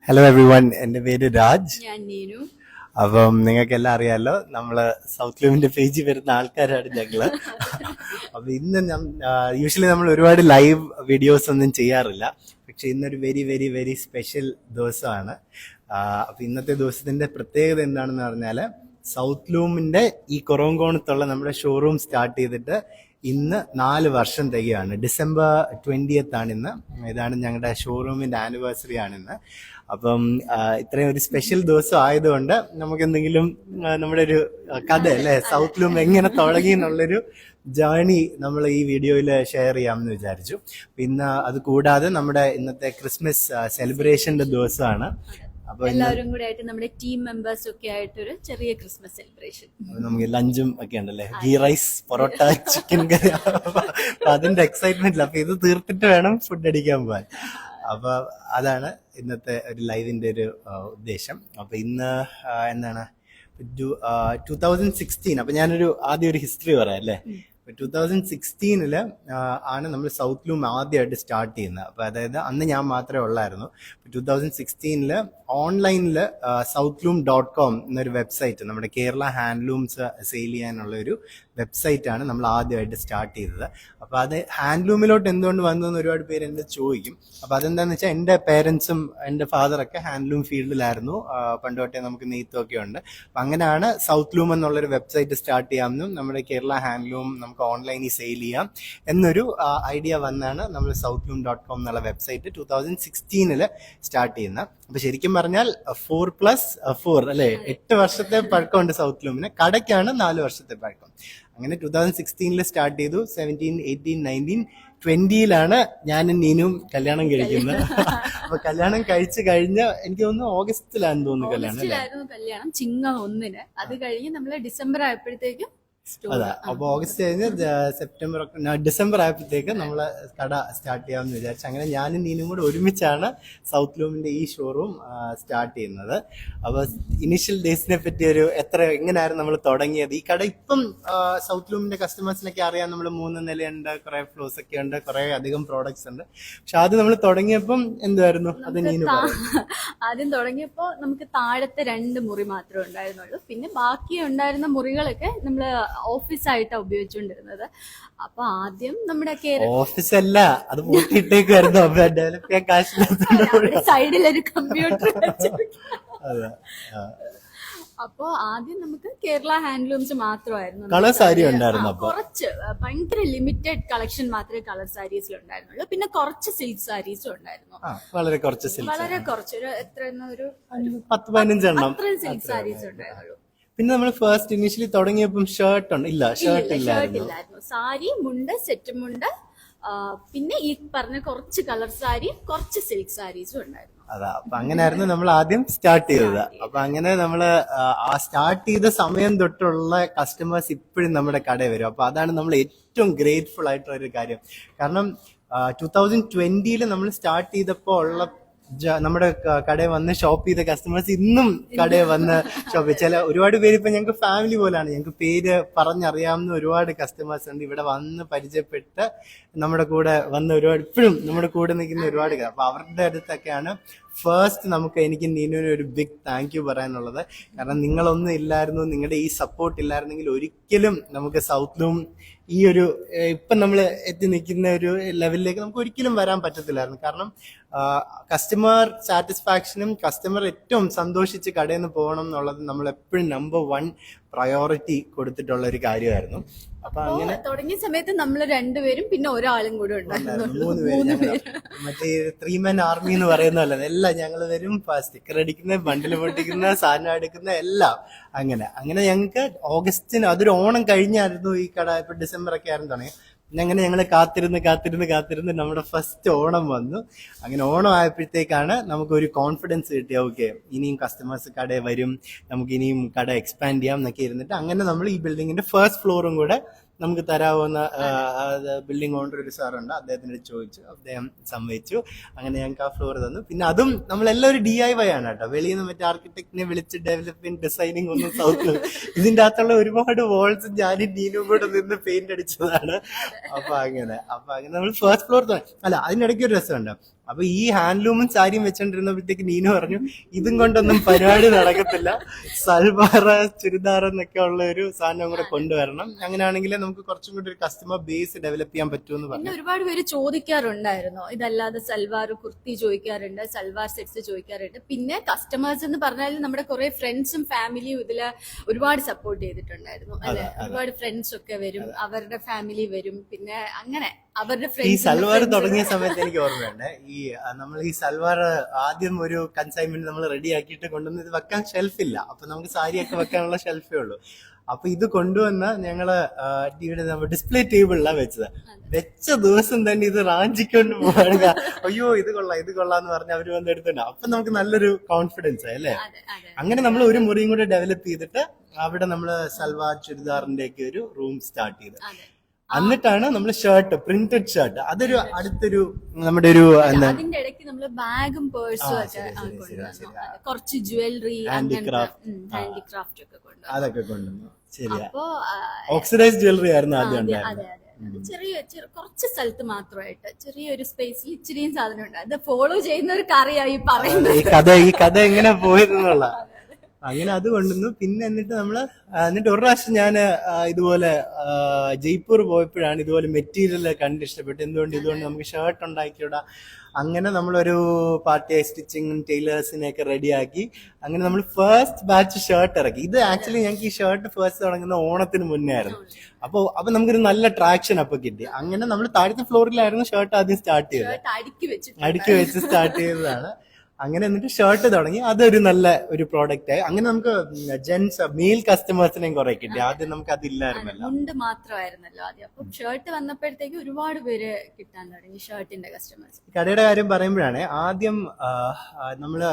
Hello every one, എൻ്റെ പേര് രാജ്. ഞാൻ നീനു. അപ്പം നിങ്ങൾക്ക് എല്ലാം അറിയാമല്ലോ, നമ്മള് സൗത്ത് ലൂമിന്റെ പേജിൽ വരുന്ന ആൾക്കാരാണ് ഞങ്ങള്. അപ്പൊ ഇന്ന് യൂഷ്വലി നമ്മൾ ഒരുപാട് ലൈവ് വീഡിയോസ് ഒന്നും ചെയ്യാറില്ല, പക്ഷെ ഇന്നൊരു വെരി വെരി വെരി സ്പെഷ്യൽ ദിവസമാണ്. അപ്പൊ ഇന്നത്തെ ദിവസത്തിന്റെ പ്രത്യേകത എന്താണെന്ന് പറഞ്ഞാല്, സൗത്ത് ലൂമിന്റെ ഈ കൊറോങ്കോണത്തുള്ള നമ്മുടെ ഷോറൂം സ്റ്റാർട്ട് ചെയ്തിട്ട് ഇന്ന് 4 വർഷം തികയാണ്. December 20th ആണ് ഇന്ന്. ഇതാണ് ഞങ്ങളുടെ ഷോറൂമിന്റെ ആനിവേഴ്സറി ആണിന്ന്. അപ്പം ഇത്രയും ഒരു സ്പെഷ്യൽ ദിവസം ആയതുകൊണ്ട് നമുക്ക് എന്തെങ്കിലും നമ്മുടെ ഒരു കഥ അല്ലെ, സൗത്ത് ലൂം എങ്ങനെ തുടങ്ങി എന്നുള്ളൊരു ജേർണി നമ്മൾ ഈ വീഡിയോയിൽ ഷെയർ ചെയ്യാമെന്ന് വിചാരിച്ചു. പിന്നെ അത് കൂടാതെ നമ്മുടെ ഇന്നത്തെ ക്രിസ്മസ് സെലിബ്രേഷന്റെ ദിവസമാണ്. അപ്പൊ എല്ലാവരും കൂടെ ആയിട്ട് നമ്മുടെ ടീം മെമ്പേഴ്സ് ഒക്കെ ആയിട്ട് ഒരു ചെറിയ ക്രിസ്മസ് സെലിബ്രേഷൻ. നമുക്ക് ലഞ്ചും ഒക്കെ ഉണ്ടല്ലേ, ഗീ റൈസ്, പൊറോട്ട, ചിക്കൻ കറി. അപ്പൊ അതിന്റെ എക്സൈറ്റ്മെന്റ്. അപ്പൊ ഇത് തീർത്തിട്ട് വേണം ഫുഡ് അടിക്കാൻ പോകാൻ. അപ്പൊ അതാണ് ഇന്നത്തെ ഒരു ലൈവിന്റെ ഒരു ഉദ്ദേശം. അപ്പൊ ഇന്ന് എന്താണ് 2016. അപ്പൊ ഞാനൊരു ആദ്യം ഒരു ഹിസ്റ്ററി പറയാം അല്ലേ. 2016 ആണ് നമ്മൾ സൗത്ത് ലൂം ആദ്യമായിട്ട് സ്റ്റാർട്ട് ചെയ്യുന്നത്. അപ്പൊ അതായത് അന്ന് ഞാൻ മാത്രമേ ഉള്ളായിരുന്നു. 2016 ഓൺലൈനിൽ southlum.com എന്നൊരു വെബ്സൈറ്റ്, നമ്മുടെ കേരള ഹാൻഡ്ലൂംസ് സെയിൽ ചെയ്യാനുള്ള ഒരു വെബ്സൈറ്റ് ആണ് നമ്മൾ ആദ്യമായിട്ട് സ്റ്റാർട്ട് ചെയ്തത്. അപ്പൊ അത് ഹാൻഡ്ലൂമിലോട്ട് എന്തുകൊണ്ട് വന്നതെന്ന് ഒരുപാട് പേര് എന്നെ ചോദിക്കും. അപ്പൊ അതെന്താന്ന് വെച്ചാൽ, എൻ്റെ പേരൻസും എൻ്റെ ഫാദറൊക്കെ ഹാൻഡ്ലൂം ഫീൽഡിലായിരുന്നു. പണ്ട് തൊട്ടേ നമുക്ക് നെയ്ത്തൊക്കെ ഉണ്ട്. അപ്പൊ അങ്ങനെയാണ് സൗത്ത് ലൂം എന്നുള്ളൊരു വെബ്സൈറ്റ് സ്റ്റാർട്ട് ചെയ്യാമെന്നും നമ്മുടെ കേരള ഹാൻഡ്ലൂം നമുക്ക് ഓൺലൈനിൽ സെയിൽ ചെയ്യാം എന്നൊരു ഐഡിയ വന്നാണ് നമ്മൾ southlum.com എന്നുള്ള വെബ്സൈറ്റ് 2016 സ്റ്റാർട്ട് ചെയ്യുന്നത്. അപ്പൊ ശരിക്കും പറഞ്ഞാൽ 4+4 അല്ലെ, 8 വർഷത്തെ പഴക്കമുണ്ട് സൗത്ത് ലൂമിന്. കടയ്ക്കാണ് 4 വർഷത്തെ പഴക്കം. അങ്ങനെ 2016 സ്റ്റാർട്ട് ചെയ്തു. 17, 18, 19, 20 ഞാനും നീനും കല്യാണം കഴിക്കുന്നത്. അപ്പൊ കല്യാണം കഴിച്ചു കഴിഞ്ഞ എനിക്ക് തോന്നുന്നു ഓഗസ്റ്റിലാണെന്ന് തോന്നുന്നു കല്യാണം, ചിങ്ങം 1. അത് കഴിഞ്ഞ് നമ്മള് ഡിസംബർ ആയപ്പോഴത്തേക്കും അതെ. അപ്പൊ ഓഗസ്റ്റ് കഴിഞ്ഞ് ഡിസംബർ ആയപ്പോഴത്തേക്ക് നമ്മള് കട സ്റ്റാർട്ട് ചെയ്യാമെന്ന് വിചാരിച്ചു. അങ്ങനെ ഞാനും നീനും കൂടെ ഒരുമിച്ചാണ് സൗത്ത് ലൂമിന്റെ ഈ ഷോറൂം സ്റ്റാർട്ട് ചെയ്യുന്നത്. അപ്പൊ ഇനീഷ്യൽ ഡേയ്സിനെ പറ്റി എങ്ങനെയായിരുന്നു നമ്മൾ തുടങ്ങിയത്. ഈ കട ഇപ്പം സൗത്ത് ലൂമിന്റെ കസ്റ്റമേഴ്സിനൊക്കെ അറിയാം. നമ്മൾ 3 നിലയുണ്ട്, കുറെ ഫ്ലോർസ് ഒക്കെ ഉണ്ട്, കുറെ അധികം പ്രോഡക്ട്സ് ഉണ്ട്. പക്ഷെ ആദ്യം നമ്മൾ തുടങ്ങിയപ്പം എന്തായിരുന്നു അത് നീനു? ആദ്യം തുടങ്ങിയപ്പോ നമുക്ക് താഴത്തെ 2 മുറി മാത്രമേ ഉണ്ടായിരുന്നുള്ളൂ. പിന്നെ ബാക്കി ഉണ്ടായിരുന്ന മുറികളൊക്കെ നമ്മള് ഓഫീസായിട്ടാണ് ഉപയോഗിച്ചുകൊണ്ടിരുന്നത്. അപ്പൊ ആദ്യം നമ്മുടെ ഓഫീസ് അല്ല, അത് പൂട്ടിയിട്ടേക്കായിരുന്നു. ഡെവലപ്പ് ചെയ്യാൻ കാശില്ല, സൈഡിലൊരു കമ്പ്യൂട്ടർ. അപ്പൊ ആദ്യം നമുക്ക് കേരള ഹാൻഡ്ലൂംസ് മാത്രമായിരുന്നു. കളർ സാരി ഉണ്ടായിരുന്നു. കുറച്ച് ഭയങ്കര ലിമിറ്റഡ് കളക്ഷൻ മാത്രമേ കളർ സാരീസിൽ ഉണ്ടായിരുന്നുള്ളൂ. പിന്നെ കുറച്ച് സിൽക്ക് സാരീസും ഉണ്ടായിരുന്നു. വളരെ കുറച്ച് ഒരു എത്ര ഒരു 10-15 എണ്ണം സിൽക്ക് സാരീസ് ഉണ്ടായിരുന്നുള്ളൂ. പിന്നെ നമ്മൾ ഫസ്റ്റ് ഇനീഷ്യലി തുടങ്ങിയപ്പോൾ ഷർട്ട് ഇല്ലായിരുന്നു. സാരി, മുണ്ട്, സെറ്റ് മുണ്ട്, പിന്നെ ഈ പറഞ്ഞ കുറച്ച് കളർ സാരി, കുറച്ച് സിൽക്ക് സാരീസും ഉണ്ടായിരുന്നു. അതാ. അപ്പൊ അങ്ങനെയായിരുന്നു നമ്മൾ ആദ്യം സ്റ്റാർട്ട് ചെയ്തത്. അപ്പൊ അങ്ങനെ നമ്മള് ആ സ്റ്റാർട്ട് ചെയ്ത സമയം തൊട്ടുള്ള കസ്റ്റമേഴ്സ് ഇപ്പോഴും നമ്മുടെ കടയിൽ വരും. അപ്പൊ അതാണ് നമ്മൾ ഏറ്റവും ഗ്രേറ്റ്ഫുൾ ആയിട്ടുള്ള ഒരു കാര്യം. കാരണം 2020 നമ്മൾ സ്റ്റാർട്ട് ചെയ്തപ്പോ ഉള്ള നമ്മുടെ കടയിൽ വന്ന് ഷോപ്പ് ചെയ്ത കസ്റ്റമേഴ്സ് ഇന്നും കടയിൽ വന്ന് ഷോപ്പ് ചില ഒരുപാട് പേര് ഇപ്പൊ ഞങ്ങൾക്ക് ഫാമിലി പോലാണ്. ഞങ്ങൾക്ക് പേര് പറഞ്ഞറിയാവുന്ന ഒരുപാട് കസ്റ്റമേഴ്സ് ഉണ്ട്. ഇവിടെ വന്ന് പരിചയപ്പെട്ട് നമ്മുടെ കൂടെ വന്ന് ഒരുപാട് ഇപ്പോഴും നമ്മുടെ കൂടെ നിൽക്കുന്ന ഒരുപാട്. അപ്പൊ അവരുടെ അടുത്തൊക്കെയാണ് എനിക്ക് നീനുവിന് ഒരു ബിഗ് താങ്ക് യു പറയാനുള്ളത്. കാരണം നിങ്ങളൊന്നും ഇല്ലായിരുന്നു, നിങ്ങളുടെ ഈ സപ്പോർട്ട് ഇല്ലായിരുന്നെങ്കിൽ ഒരിക്കലും നമുക്ക് സൗത്ത് ലൂം ഈ ഒരു ഇപ്പം നമ്മൾ എത്തി നിൽക്കുന്ന ഒരു ലെവലിലേക്ക് നമുക്ക് ഒരിക്കലും വരാൻ പറ്റത്തില്ലായിരുന്നു. കാരണം കസ്റ്റമർ സാറ്റിസ്ഫാക്ഷനും കസ്റ്റമർ ഏറ്റവും സന്തോഷിച്ച് കടയിൽ നിന്ന് പോകണം എന്നുള്ളത് നമ്മൾ എപ്പോഴും നമ്പർ 1 പ്രയോറിറ്റി കൊടുത്തിട്ടുള്ള ഒരു കാര്യമായിരുന്നു. അപ്പൊ അങ്ങനെ തുടങ്ങിയ സമയത്ത് നമ്മൾ 2 പേരും പിന്നെ ഒരാളും കൂടെ ഉണ്ടായിരുന്നു. 3 പേര്. മറ്റേ 3 men ആർമി എന്ന് പറയുന്നതല്ല, എല്ലാം ഞങ്ങൾ വരും. സ്റ്റിക്കർ അടിക്കുന്ന, ബണ്ടിൽ പൊട്ടിക്കുന്ന, സാധനം എടുക്കുന്ന എല്ലാം. അങ്ങനെ ഞങ്ങൾക്ക് ഓഗസ്റ്റിന് അതൊരു ഓണം കഴിഞ്ഞായിരുന്നു ഈ കട. ഇപ്പൊ ഡിസംബർ ഒക്കെ ആയിരുന്നു തുടങ്ങി. അങ്ങനെ ഞങ്ങൾ കാത്തിരുന്ന് നമ്മുടെ ഫസ്റ്റ് ഓണം വന്നു. അങ്ങനെ ഓണം ആയപ്പോഴത്തേക്കാണ് നമുക്കൊരു കോൺഫിഡൻസ് കിട്ടിയ ഓക്കെ ഇനിയും കസ്റ്റമേഴ്സ് കടയിൽ വരും, നമുക്ക് ഇനിയും കട എക്സ്പാൻഡ് ചെയ്യാം എന്നൊക്കെ ഇരുന്നിട്ട് അങ്ങനെ നമ്മൾ ഈ ബിൽഡിങ്ങിന്റെ ഫസ്റ്റ് ഫ്ലോറും കൂടെ നമുക്ക് തരാവുന്ന ബിൽഡിംഗ് ഓണർ ഒരു സാറുണ്ട്, അദ്ദേഹത്തിനോട് ചോദിച്ചു, അദ്ദേഹം സമ്മതിച്ചു. അങ്ങനെ ഞങ്ങൾക്ക് ആ ഫ്ലോർ തന്നു. പിന്നെ അതും നമ്മളെല്ലാവരും DIY ആണ് കേട്ടോ. വെളിയിൽ നിന്ന് മറ്റേ ആർക്കിടെക്റ്റിനെ വിളിച്ച് ഡെവലപ്മെന്റ് ഡിസൈനിങ് ഒന്നും സൗത്ത് ഇതിന്റെ അകത്തുള്ള ഒരുപാട് വാൾസ് ഞാനും നീനും കൂടെ നിന്ന് പെയിന്റ് അടിച്ചതാണ്. അപ്പൊ അങ്ങനെ നമ്മൾ ഫസ്റ്റ് ഫ്ലോർ അല്ല, അതിനിടയ്ക്ക് ഒരു രസമുണ്ട്. അപ്പൊ ഈ ഹാൻഡ്ലൂമും സാരിയും വെച്ചോണ്ടിരുന്നപ്പോഴത്തേക്ക് നീനു പറഞ്ഞു ഇതും കൊണ്ടൊന്നും പരിപാടി നടക്കത്തില്ല, സൽവാർ ചുരിദാർ എന്നൊക്കെ ഉള്ള ഒരു സാധനം കൂടെ കൊണ്ടുവരണം, അങ്ങനെയാണെങ്കിൽ നമുക്ക് കുറച്ചും കൂടി ഒരു കസ്റ്റമർ ബേസ് ഡെവലപ്പ് ചെയ്യാൻ പറ്റുമെന്ന് പിന്നെ പറഞ്ഞു. ഒരുപാട് പേര് ചോദിക്കാറുണ്ടായിരുന്നു, ഇതല്ലാതെ സൽവാർ കുർത്തി ചോദിക്കാറുണ്ട്, സൽവാർ സെറ്റ്സ് ചോദിക്കാറുണ്ട്. പിന്നെ കസ്റ്റമേഴ്സ് എന്ന് പറഞ്ഞാൽ നമ്മുടെ കുറെ ഫ്രണ്ട്സും ഫാമിലിയും ഇതില് ഒരുപാട് സപ്പോർട്ട് ചെയ്തിട്ടുണ്ടായിരുന്നു അല്ലെ. ഒരുപാട് ഫ്രണ്ട്സ് ഒക്കെ വരും, അവരുടെ ഫാമിലി വരും, പിന്നെ അങ്ങനെ അവരുടെ ഈ ഫ്രണ്ട്സ്. സൽവാർ തുടങ്ങിയ സമയത്ത് എനിക്ക് ഓർമ്മയുണ്ട്, നമ്മൾ ഈ സൽവാർ ആദ്യം ഒരു കൺസൈൻമെന്റ് നമ്മൾ റെഡി ആക്കിയിട്ട് കൊണ്ടുവന്ന് ഇത് വെക്കാൻ ഷെൽഫില്ല, അപ്പൊ നമുക്ക് സാരിയൊക്കെ വെക്കാനുള്ള ഷെൽഫേ ഉള്ളൂ. അപ്പൊ ഇത് കൊണ്ടുവന്ന ഞങ്ങള് ഡിസ്പ്ലേ ടേബിളിലാണ് വെച്ചത്. വെച്ച ദിവസം തന്നെ ഇത് റാഞ്ചിക്കൊണ്ട് പോവാണ്. അയ്യോ ഇത് കൊള്ളാന്ന് പറഞ്ഞ് അവര് വന്ന് എടുത്തിട്ടുണ്ട്. അപ്പൊ നമുക്ക് നല്ലൊരു കോൺഫിഡൻസ് ആയി അല്ലേ. അങ്ങനെ നമ്മൾ ഒരു മുറിയും കൂടെ ഡെവലപ്പ് ചെയ്തിട്ട് അവിടെ നമ്മള് സൽവാർ ചുരിദാറിന്റെ ഒക്കെ ഒരു റൂം സ്റ്റാർട്ട് ചെയ്ത്, എന്നിട്ടാണ് നമ്മൾ ഷർട്ട്, പ്രിന്റഡ് ഷർട്ട്, അതൊരു അടുത്തൊരു നമ്മുടെ ഒരു അതിന്റെ ഇടയ്ക്ക് നമ്മള് ബാഗും പേഴ്സും ഒക്കെ കൊണ്ടുവന്നു, കുറച്ച് ജ്വല്ലറി, ഹാൻഡിക്രാഫ്റ്റ് ഒക്കെ കൊണ്ടുവന്നു, അതൊക്കെ കൊണ്ടുവന്നു. ശരിയാ, അപ്പോ ഓക്സിഡൈസ് ജ്വല്ലറി ആയിരുന്നു ആദ്യം അതെ ഉണ്ടായിരുന്നത്. അതെ ചെറിയ കുറച്ച് സ്ഥലത്ത് മാത്രമായിട്ട് ചെറിയൊരു സ്പേസിൽ ഇച്ചിരിയും സാധനം ഉണ്ട്. അത് ഫോളോ ചെയ്യുന്നവർക്ക് അറിയാം ഈ പറയുന്നത് ഈ കഥ എങ്ങനെ പോയതെന്നുള്ള. അങ്ങനെ അത് കൊണ്ടുവന്നു. പിന്നെ എന്നിട്ട് ഒരു പ്രാവശ്യം ഞാൻ ഇതുപോലെ ജയ്പൂർ പോയപ്പോഴാണ് ഇതുപോലെ മെറ്റീരിയൽ കണ്ട് ഇഷ്ടപ്പെട്ടു. ഇതുകൊണ്ട് നമുക്ക് ഷർട്ട് ഉണ്ടാക്കിയിടാം. അങ്ങനെ നമ്മളൊരു പാർട്ടി സ്റ്റിച്ചിങ്ങും ടൈലേഴ്സിനെയൊക്കെ റെഡിയാക്കി അങ്ങനെ നമ്മൾ ഫസ്റ്റ് ബാച്ച് ഷർട്ട് ഇറക്കി. ഇത് ആക്ച്വലി ഞങ്ങൾക്ക് ഈ ഷർട്ട് ഫസ്റ്റ് തുടങ്ങുന്ന ഓണത്തിന് മുന്നേ ആയിരുന്നു. അപ്പൊ നമുക്കൊരു നല്ല ട്രാക്ഷൻ അപ്പൊ കിട്ടി. അങ്ങനെ നമ്മൾ താഴത്തെ ഫ്ലോറിലായിരുന്നു ഷർട്ട് ആദ്യം സ്റ്റാർട്ട് ചെയ്തത്, അടുക്കി വെച്ച് സ്റ്റാർട്ട് ചെയ്തതാണ്. അങ്ങനെ എന്നിട്ട് ഷർട്ട് തുടങ്ങി, അതൊരു നല്ല ഒരു പ്രോഡക്റ്റ് ആയി. അങ്ങനെ നമുക്ക് ജെന്റ്സ് മെയിൽ കസ്റ്റമേഴ്സിനെയും കുറെ കിട്ടി. ആദ്യം നമുക്ക് അതില്ലായിരുന്നല്ലോ, മുണ്ട് മാത്രമായിരുന്നല്ലോ ആദ്യം. അപ്പൊ ഷർട്ട് വന്നപ്പോഴത്തേക്ക് ഒരുപാട് പേര് കിട്ടാൻ തുടങ്ങി, ഷർട്ടിന്റെ കസ്റ്റമേഴ്സ്. കടയുടെ കാര്യം പറയുമ്പോഴാണ് ആദ്യം നമ്മള്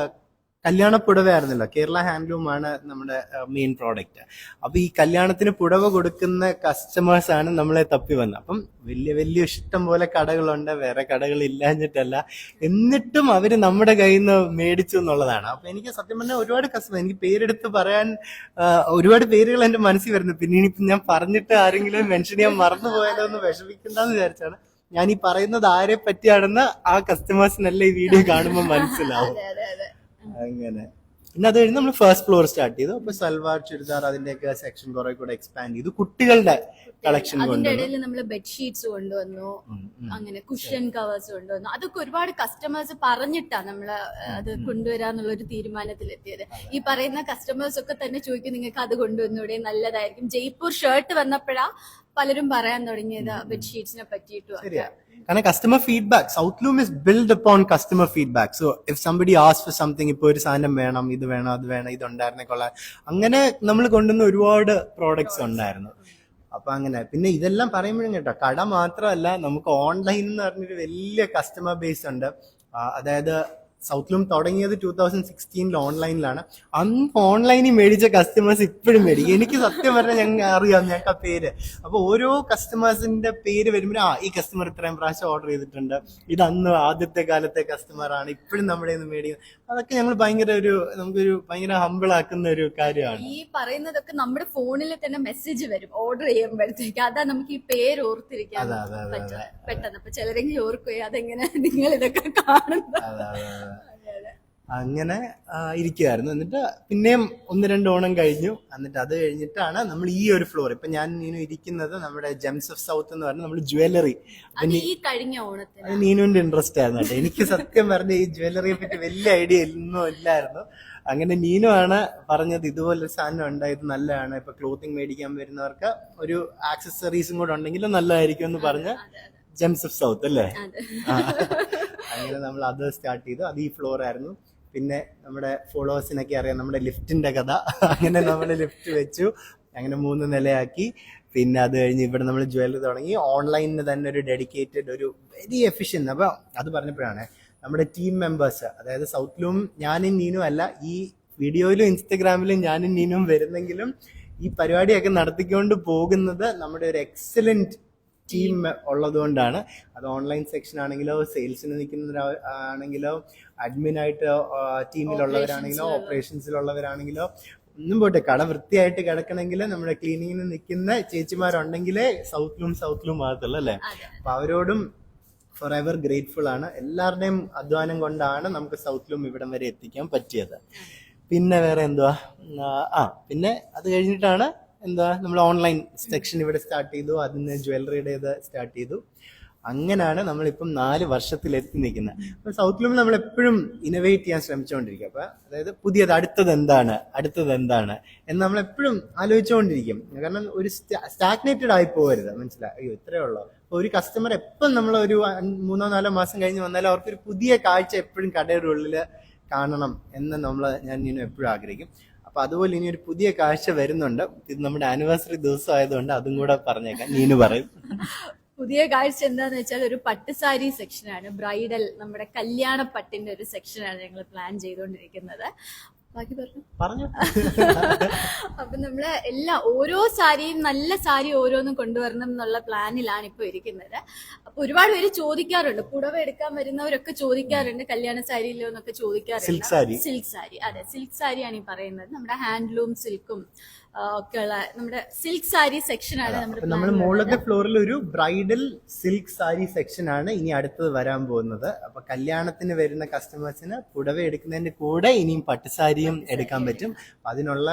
കല്യാണ പുടവയായിരുന്നല്ലോ, കേരള ഹാൻഡ്ലൂമാണ് നമ്മുടെ മെയിൻ പ്രോഡക്റ്റ്. അപ്പൊ ഈ കല്യാണത്തിന് പുടവ കൊടുക്കുന്ന കസ്റ്റമേഴ്സ് ആണ് നമ്മളെ തപ്പി വന്നത്. അപ്പം വലിയ ഇഷ്ടം പോലെ കടകളുണ്ട്, വേറെ കടകൾ ഇല്ലാഞ്ഞിട്ടല്ല, എന്നിട്ടും അവര് നമ്മുടെ കയ്യിൽ നിന്ന് മേടിച്ചു എന്നുള്ളതാണ്. അപ്പൊ എനിക്ക് സത്യം പറഞ്ഞാൽ ഒരുപാട് കസ്റ്റമർ, എനിക്ക് പേരെടുത്ത് പറയാൻ ഒരുപാട് പേരുകൾ എന്റെ മനസ്സിൽ വരുന്നു. പിന്നെ ഇനിയിപ്പം ഞാൻ പറഞ്ഞിട്ട് ആരെങ്കിലും മെൻഷൻ ചെയ്യാൻ മറന്നു പോയാലോ എന്ന് വിഷമിക്കണ്ടെന്ന് വിചാരിച്ചാണ്. ഞാൻ ഈ പറയുന്നത് ആരെ പറ്റിയാണെന്ന് ആ കസ്റ്റമേഴ്സിനല്ല ഈ വീഡിയോ കാണുമ്പോൾ മനസ്സിലാവും. അങ്ങനെ പിന്നെ അത് കഴിഞ്ഞ് നമ്മൾ ഫസ്റ്റ് ഫ്ലോർ സ്റ്റാർട്ട് ചെയ്തു. അപ്പൊ സൽവാർ ചുരിദാർ അതിന്റെയൊക്കെ സെക്ഷൻ കുറെ കൂടെ എക്സ്പാൻഡ് ചെയ്തു. കുട്ടികളുടെ കളക്ഷൻ അതിന്റെ ഇടയിൽ നമ്മൾ ബെഡ്ഷീറ്റ്സ് കൊണ്ടുവന്നു, അങ്ങനെ കുഷൻ കവേഴ്സ് കൊണ്ടുവന്നു. അതൊക്കെ ഒരുപാട് കസ്റ്റമേഴ്സ് പറഞ്ഞിട്ടാ നമ്മള് അത് കൊണ്ടുവരാന്നുള്ള ഒരു തീരുമാനത്തിലെത്തിയത്. ഈ പറയുന്ന കസ്റ്റമേഴ്സ് ഒക്കെ തന്നെ ചോദിക്കും നിങ്ങൾക്ക് അത് കൊണ്ടുവന്നൂടെ, നല്ലതായിരിക്കും. ജയ്പൂർ ഷർട്ട് വന്നപ്പോഴാ പലരും പറയാൻ തുടങ്ങിയത് ബെഡ്ഷീറ്റ്സിനെ പറ്റിയിട്ടും. കാരണം customer feedback, South Loom is build upon customer feedback. So if somebody ask for something, ഇപ്പൊ ഒരു സാധനം വേണം, ഇത് വേണം, അത് വേണം, ഇതുണ്ടായിരുന്നേ കൊള്ളാം, അങ്ങനെ നമ്മൾ കൊണ്ടുവന്ന ഒരുപാട് പ്രോഡക്ട്സ് ഉണ്ടായിരുന്നു. അപ്പൊ അങ്ങനെ പിന്നെ ഇതെല്ലാം പറയുമ്പോഴും കേട്ടോ, കട മാത്രമല്ല, നമുക്ക് ഓൺലൈൻ എന്ന് പറഞ്ഞൊരു വലിയ കസ്റ്റമർ ബേസ് ഉണ്ട്. അതായത് സൗത്ത്ലൂം തുടങ്ങിയത് 2016 ഓൺലൈനിലാണ്. അന്ന് ഓൺലൈനിൽ മേടിച്ച കസ്റ്റമേഴ്സ് ഇപ്പോഴും മേടിക്കും. എനിക്ക് സത്യം പറഞ്ഞാൽ അറിയാം, ഞങ്ങൾക്ക് ആ പേര്. അപ്പൊ ഓരോ കസ്റ്റമേഴ്സിന്റെ പേര് വരുമ്പോൾ ഈ കസ്റ്റമർ ഇത്രയും പ്രാവശ്യം ഓർഡർ ചെയ്തിട്ടുണ്ട്, ഇത് അന്ന് ആദ്യത്തെ കാലത്തെ കസ്റ്റമറാണ്, ഇപ്പോഴും നമ്മുടെ നിന്ന് മേടിക്കും. അതൊക്കെ ഞങ്ങൾ നമുക്കൊരു ഭയങ്കര ഹമ്പിൾ ആക്കുന്ന ഒരു കാര്യമാണ്. ഈ പറയുന്നതൊക്കെ നമ്മുടെ ഫോണിൽ തന്നെ മെസ്സേജ് വരും ഓർഡർ ചെയ്യുമ്പോഴത്തേക്ക്. അതാ നമുക്ക് ഈ പേര് ഓർത്തിരിക്കാൻ പെട്ടെന്ന്. അപ്പൊ ചിലരെങ്കിലും ഓർക്കുകയോ അതെങ്ങനെ നിങ്ങൾ ഇതൊക്കെ കാണുന്നത്. അങ്ങനെ ഇരിക്കുവായിരുന്നു. എന്നിട്ട് പിന്നെയും 1-2 ഓണം കഴിഞ്ഞു. എന്നിട്ട് അത് കഴിഞ്ഞിട്ടാണ് നമ്മൾ ഈ ഒരു ഫ്ലോർ, ഇപ്പൊ ഞാൻ നീനു ഇരിക്കുന്നത് നമ്മുടെ ജെംസ് ഓഫ് സൗത്ത് എന്ന് പറഞ്ഞ നമ്മൾ ജ്വല്ലറി. അത് നീനുവിന്റെ ഇൻട്രസ്റ്റ് ആയിരുന്നു കേട്ടോ. എനിക്ക് സത്യം പറഞ്ഞ ഈ ജ്വല്ലറിയെ പറ്റി വലിയ ഐഡിയ ഒന്നും ഇല്ലായിരുന്നു. അങ്ങനെ നീനു ആണ് പറഞ്ഞത് ഇതുപോലൊരു സാധനം ഉണ്ട്, ഇത് നല്ലതാണ്, ഇപ്പൊ ക്ലോത്തിങ് മേടിക്കാൻ വരുന്നവർക്ക് ഒരു ആക്സസറീസും കൂടെ ഉണ്ടെങ്കിൽ നല്ലതായിരിക്കും എന്ന് പറഞ്ഞ് ജെംസ് ഓഫ് സൗത്ത് അല്ലേ. അങ്ങനെ നമ്മൾ അത് സ്റ്റാർട്ട് ചെയ്തു. അത് ഈ ഫ്ലോർ ആയിരുന്നു. പിന്നെ നമ്മുടെ ഫോളോവേഴ്സിനൊക്കെ അറിയാം നമ്മുടെ ലിഫ്റ്റിന്റെ കഥ. അങ്ങനെ നമ്മൾ ലിഫ്റ്റ് വെച്ചു, അങ്ങനെ 3 നിലയാക്കി. പിന്നെ അത് കഴിഞ്ഞ് ഇവിടെ നമ്മൾ ജ്വല്ലറി തുടങ്ങി. ഓൺലൈനിന് തന്നെ ഒരു ഡെഡിക്കേറ്റഡ്, ഒരു വെരി എഫിഷ്യന്റ്. അപ്പൊ അത് പറഞ്ഞപ്പോഴാണ് നമ്മുടെ ടീം മെമ്പേഴ്സ്, അതായത് സൗത്ത്ലൂം ഞാനും നീനും അല്ല, ഈ വീഡിയോയിലും ഇൻസ്റ്റഗ്രാമിലും ഞാനും നീനും വരുന്നെങ്കിലും ഈ പരിപാടിയൊക്കെ നടത്തിക്കൊണ്ട് പോകുന്നത് നമ്മുടെ ഒരു എക്സലന്റ് ടീം ഉള്ളതുകൊണ്ടാണ്. അത് ഓൺലൈൻ സെക്ഷൻ ആണെങ്കിലോ, സെയിൽസിന് നിൽക്കുന്നവരാണെങ്കിലോ, അഡ്മിനായിട്ട് ടീമിലുള്ളവരാണെങ്കിലോ, ഓപ്പറേഷൻസിലുള്ളവരാണെങ്കിലോ, ഒന്നും പോട്ടെ, കട വൃത്തിയായിട്ട് കിടക്കണമെങ്കിൽ നമ്മുടെ ക്ലീനിങ്ങിന് നിൽക്കുന്ന ചേച്ചിമാരുണ്ടെങ്കിലേ സൗത്ത്ലൂം ആകത്തുള്ളൂ അല്ലേ. അപ്പൊ അവരോടും ഫോർ എവർ ഗ്രേറ്റ്ഫുൾ ആണ്. എല്ലാവരുടെയും അധ്വാനം കൊണ്ടാണ് നമുക്ക് സൗത്ത് ലൂം ഇവിടം വരെ എത്തിക്കാൻ പറ്റിയത്. പിന്നെ വേറെ എന്തുവാ, പിന്നെ അത് കഴിഞ്ഞിട്ടാണ് നമ്മൾ ഓൺലൈൻ സെക്ഷൻ ഇവിടെ സ്റ്റാർട്ട് ചെയ്തു, അതിന് ജ്വല്ലറിയുടെ സ്റ്റാർട്ട് ചെയ്തു. അങ്ങനെയാണ് നമ്മളിപ്പം 4 വർഷത്തിലെത്തി നിൽക്കുന്നത്. അപ്പോൾ സൗത്ത് ലൂമിൽ നമ്മൾ എപ്പോഴും ഇന്നോവേറ്റ് ചെയ്യാൻ ശ്രമിച്ചുകൊണ്ടിരിക്കും. അപ്പോൾ അതായത് പുതിയത് അടുത്തത് എന്താണ് എന്ന് നമ്മളെപ്പോഴും ആലോചിച്ചുകൊണ്ടിരിക്കും. കാരണം ഒരു സ്റ്റാഗ്നേറ്റഡ് ആയി പോകരുത്, മനസ്സിലായി, അയ്യോ ഇത്രയേ ഉള്ളൂ. അപ്പോൾ ഒരു കസ്റ്റമർ എപ്പം നമ്മൾ ഒരു 3-4 മാസം കഴിഞ്ഞ് വന്നാലും അവർക്കൊരു പുതിയ കാഴ്ച എപ്പോഴും കടയുടെ ഉള്ളിൽ കാണണം എന്ന് ഞാൻ ഇനി എപ്പോഴും ആഗ്രഹിക്കും. അപ്പൊ അതുപോലെ ഇനി ഒരു പുതിയ കാഴ്ച വരുന്നുണ്ട്. ഇത് നമ്മുടെ ആനിവേഴ്സറി ദിവസം ആയതുകൊണ്ട് അതും കൂടെ പറഞ്ഞേക്കാം, നീനു പറയും. പുതിയ കാഴ്ച എന്താന്ന് വെച്ചാൽ ഒരു പട്ടുസാരി സെക്ഷനാണ്, ബ്രൈഡൽ, നമ്മുടെ കല്യാണ പട്ടിന്റെ ഒരു സെക്ഷനാണ് ഞങ്ങൾ പ്ലാൻ ചെയ്തുകൊണ്ടിരിക്കുന്നത്. ബാക്കി പറഞ്ഞു. അപ്പൊ നമ്മള് ഓരോ സാരിയും നല്ല സാരി ഓരോന്നും കൊണ്ടുവരണം എന്നുള്ള പ്ലാനിലാണ് ഇപ്പൊ ഇരിക്കുന്നത്. അപ്പൊ ഒരുപാട് പേര് ചോദിക്കാറുണ്ട്, പുടവ എടുക്കാൻ വരുന്നവരൊക്കെ ചോദിക്കാറുണ്ട് കല്യാണ സാരിയിലോ എന്നൊക്കെ ചോദിക്കാറുണ്ട്. സിൽക്ക് സാരി, അതെ സിൽക്ക് സാരിയാണ് ഈ പറയുന്നത്. നമ്മുടെ ഹാൻഡ്ലൂം സിൽക്കും ഒക്കെയുള്ള നമ്മുടെ സിൽക്ക് സാരി സെക്ഷനാണ് നമ്മൾ മുകളിലത്തെ ഫ്ലോറിൽ ഒരു ബ്രൈഡൽ സിൽക്ക് സാരി സെക്ഷൻ ആണ് ഇനി അടുത്തത് വരാൻ പോകുന്നത്. അപ്പൊ കല്യാണത്തിന് വരുന്ന കസ്റ്റമേഴ്സിന് പുടവ എടുക്കുന്നതിന്റെ കൂടെ ഇനിയും പട്ടുസാരിയും എടുക്കാൻ പറ്റും. അതിനുള്ള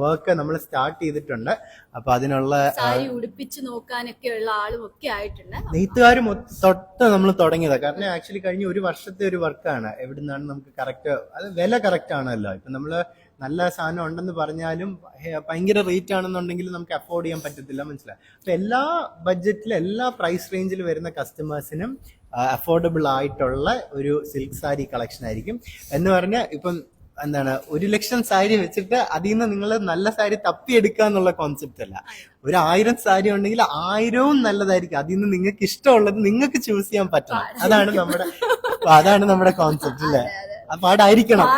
വർക്ക് നമ്മൾ സ്റ്റാർട്ട് ചെയ്തിട്ടുണ്ട്. അപ്പൊ അതിനുള്ള സാരി ഉടുപ്പിച്ച് നോക്കാനൊക്കെയുള്ള ആളും ഒക്കെ ആയിട്ടുണ്ട്. നെയ്ത്തുകാരും തൊട്ട് നമ്മൾ തുടങ്ങിയതാണ്. കാരണം ആക്ച്വലി കഴിഞ്ഞ ഒരു വർഷത്തെ ഒരു വർക്കാണ്. എവിടുന്നാണ് നമുക്ക് കറക്റ്റ്, അത് വില കറക്റ്റ് ആണല്ലോ. ഇപ്പൊ നമ്മള് നല്ല സാധനം ഉണ്ടെന്ന് പറഞ്ഞാലും ഭയങ്കര റേറ്റ് ആണെന്നുണ്ടെങ്കിൽ നമുക്ക് അഫോർഡ് ചെയ്യാൻ പറ്റത്തില്ല, മനസ്സിലായി. അപ്പൊ എല്ലാ ബഡ്ജറ്റിലും എല്ലാ പ്രൈസ് റേഞ്ചിൽ വരുന്ന കസ്റ്റമേഴ്സിനും അഫോർഡബിൾ ആയിട്ടുള്ള ഒരു സിൽക്ക് സാരി കളക്ഷൻ ആയിരിക്കും. എന്ന് പറഞ്ഞാൽ ഇപ്പം 1,00,000 സാരി വെച്ചിട്ട് അതിൽ നിന്ന് നിങ്ങൾ നല്ല സാരി തപ്പിയെടുക്കുക എന്നുള്ള കോൺസെപ്റ്റ് അല്ല. 1,000 സാരി ഉണ്ടെങ്കിൽ 1000വും നല്ലതായിരിക്കും. അതിൽ നിന്ന് നിങ്ങൾക്ക് ഇഷ്ടമുള്ളത് നിങ്ങൾക്ക് ചൂസ് ചെയ്യാൻ പറ്റണം. അതാണ് നമ്മുടെ കോൺസെപ്റ്റ് അല്ലേ. പാടായിരിക്കണം.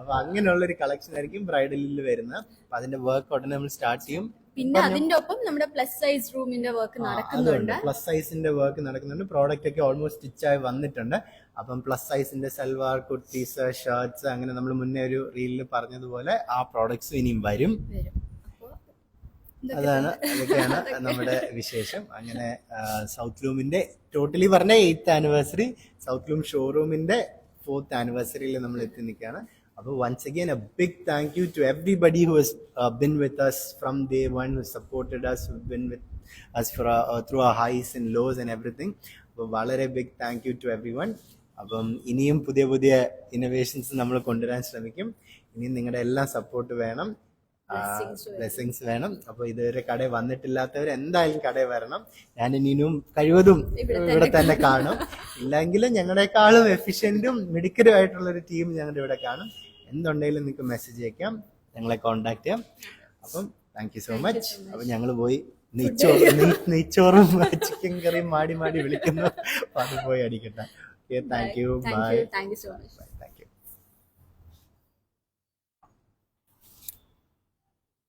അപ്പൊ അങ്ങനെയുള്ള ഒരു കളക്ഷൻ ആയിരിക്കും ബ്രൈഡലിൽ വരുന്നത്. അപ്പൊ അതിന്റെ വർക്ക് ഉടനെ നമ്മൾ സ്റ്റാർട്ട് ചെയ്യും. പിന്നെ അതിന്റെ ഒപ്പം നമ്മുടെ പ്ലസ് സൈസ് റൂമിന്റെ വർക്ക് നടക്കുന്നുണ്ട്. പ്ലസ് സൈസിന്റെ വർക്ക് നടക്കുന്നുണ്ട്. പ്രോഡക്റ്റ് ഒക്കെ ഓൾമോസ്റ്റ് സ്റ്റിച്ച് ആയി വന്നിട്ടുണ്ട്. അപ്പം പ്ലസ് സൈസിന്റെ സൽവാർ, കുർത്തീസ്, ഷർട്ട്സ്, അങ്ങനെ നമ്മൾ മുന്നേ ഒരു റീലിൽ പറഞ്ഞതുപോലെ ആ പ്രോഡക്ട്സ് ഇനിയും വരും. അതൊക്കെയാണ് നമ്മുടെ വിശേഷം. അങ്ങനെ സൗത്ത് ലൂമിന്റെ ടോട്ടലി പറഞ്ഞ 8th ആനിവേഴ്സറി, സൗത്ത് ലൂം ഷോറൂമിന്റെ 4th ആനിവേഴ്സറിയിൽ നമ്മൾ എത്തി നിൽക്കുകയാണ്. അപ്പോൾ once again a big thank you to everybody who has been with us from day one, who supported us, who've been with us for through our highs and lows and everything. അപ്പോൾ വളരെ big thank you to everyone. അപ്പം ഇനിയും പുതിയ പുതിയ innovations നമ്മൾ കൊണ്ടുവരാൻ ശ്രമിക്കും. ഇനിയും നിങ്ങളുടെ എല്ലാം സപ്പോർട്ട് വേണം, ബ്ലെസ്സിങ്സ് വേണം. അപ്പോൾ ഇതുവരെ കടയിൽ വന്നിട്ടില്ലാത്തവർ എന്തായാലും കടയിൽ വരണം. ഞാൻ ഇനിയും കഴിവതും ഇവിടെ തന്നെ കാണും. ഇല്ലെങ്കിൽ ഞങ്ങളെക്കാളും എഫിഷ്യന്റും മിടുക്കരുമായിട്ടുള്ള ഒരു ടീം ഞങ്ങളുടെ ഇവിടെ കാണും. എന്തുണ്ടെങ്കിലും നിങ്ങൾക്ക് മെസ്സേജ് അയക്കാം, ഞങ്ങളെ കോണ്ടാക്ട് ചെയ്യാം. അപ്പം താങ്ക് യു സോ മച്ച്. അപ്പൊ ഞങ്ങൾ പോയി നെയ്ച്ചോറും ചിക്കൻ കറിയും മാടി വിളിക്കുന്നു. അപ്പൊ അത് പോയി അടിക്കട്ടെ. Thank you, bye. Thank you so much. Thank U.